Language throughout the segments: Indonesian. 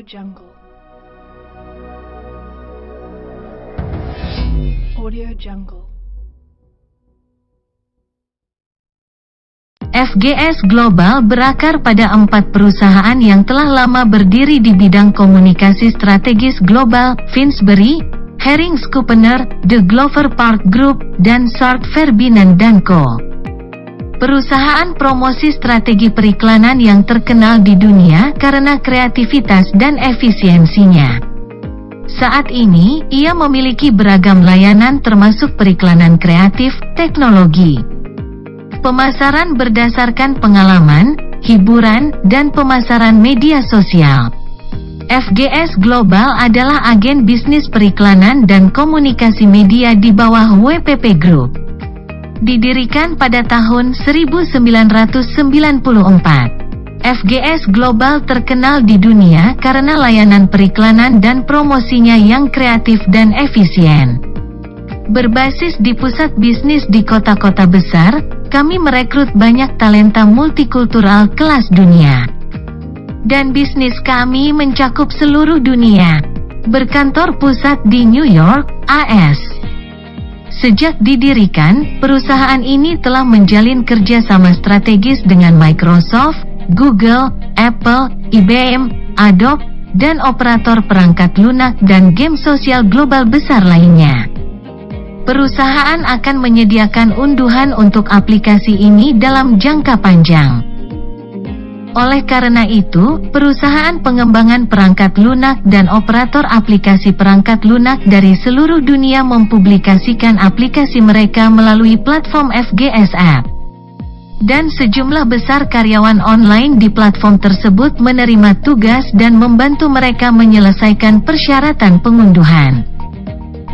Jungle. Audio Jungle. FGS Global berakar pada 4 perusahaan yang telah lama berdiri di bidang komunikasi strategis global: Finsbury, Herring Schupener, The Glover Park Group, dan Shark Ferdinand & Co. Perusahaan promosi strategi periklanan yang terkenal di dunia karena kreativitas dan efisiensinya. Saat ini, ia memiliki beragam layanan termasuk periklanan kreatif, teknologi, pemasaran berdasarkan pengalaman, hiburan, dan pemasaran media sosial. FGS Global adalah agen bisnis periklanan dan komunikasi media di bawah WPP Group. Didirikan pada tahun 1994, FGS Global terkenal di dunia karena layanan periklanan dan promosinya yang kreatif dan efisien. Berbasis di pusat bisnis di kota-kota besar, kami merekrut banyak talenta multikultural kelas dunia. Dan bisnis kami mencakup seluruh dunia. Berkantor pusat di New York, AS. Sejak didirikan, perusahaan ini telah menjalin kerjasama strategis dengan Microsoft, Google, Apple, IBM, Adobe, dan operator perangkat lunak dan game sosial global besar lainnya. Perusahaan akan menyediakan unduhan untuk aplikasi ini dalam jangka panjang. Oleh karena itu, perusahaan pengembangan perangkat lunak dan operator aplikasi perangkat lunak dari seluruh dunia mempublikasikan aplikasi mereka melalui platform FGS App. Dan sejumlah besar karyawan online di platform tersebut menerima tugas dan membantu mereka menyelesaikan persyaratan pengunduhan.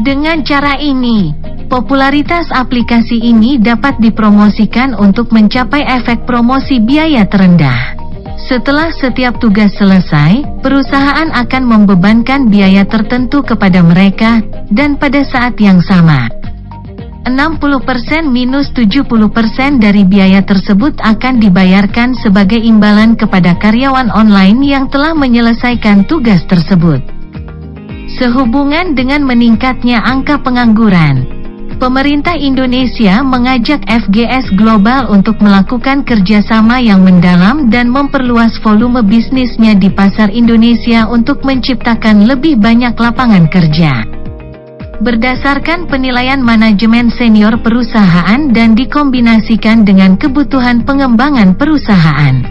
Dengan cara ini, popularitas aplikasi ini dapat dipromosikan untuk mencapai efek promosi biaya terendah. Setelah setiap tugas selesai, perusahaan akan membebankan biaya tertentu kepada mereka, dan pada saat yang sama, 60% minus 70% dari biaya tersebut akan dibayarkan sebagai imbalan kepada karyawan online yang telah menyelesaikan tugas tersebut. Sehubungan dengan meningkatnya angka pengangguran, pemerintah Indonesia mengajak FGS Global untuk melakukan kerjasama yang mendalam dan memperluas volume bisnisnya di pasar Indonesia untuk menciptakan lebih banyak lapangan kerja. Berdasarkan penilaian manajemen senior perusahaan dan dikombinasikan dengan kebutuhan pengembangan perusahaan,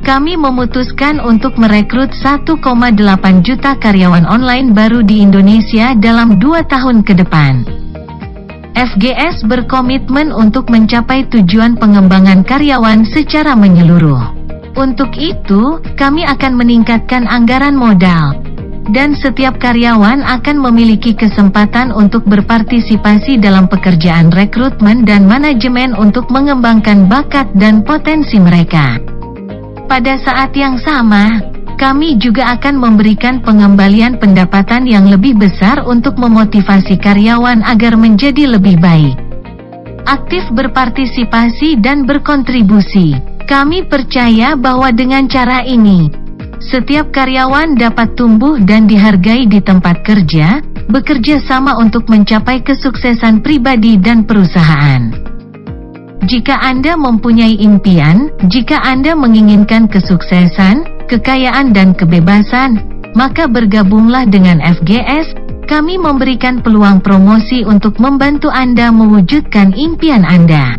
kami memutuskan untuk merekrut 1,8 juta karyawan online baru di Indonesia dalam 2 tahun ke depan. FGS berkomitmen untuk mencapai tujuan pengembangan karyawan secara menyeluruh. Untuk itu, kami akan meningkatkan anggaran modal, dan setiap karyawan akan memiliki kesempatan untuk berpartisipasi dalam pekerjaan rekrutmen dan manajemen untuk mengembangkan bakat dan potensi mereka. Pada saat yang sama, kami juga akan memberikan pengembalian pendapatan yang lebih besar untuk memotivasi karyawan agar menjadi lebih baik, aktif berpartisipasi dan berkontribusi. Kami percaya bahwa dengan cara ini, setiap karyawan dapat tumbuh dan dihargai di tempat kerja, bekerja sama untuk mencapai kesuksesan pribadi dan perusahaan. Jika Anda mempunyai impian, jika Anda menginginkan kesuksesan, kekayaan dan kebebasan, maka bergabunglah dengan FGS. Kami memberikan peluang promosi untuk membantu Anda mewujudkan impian Anda.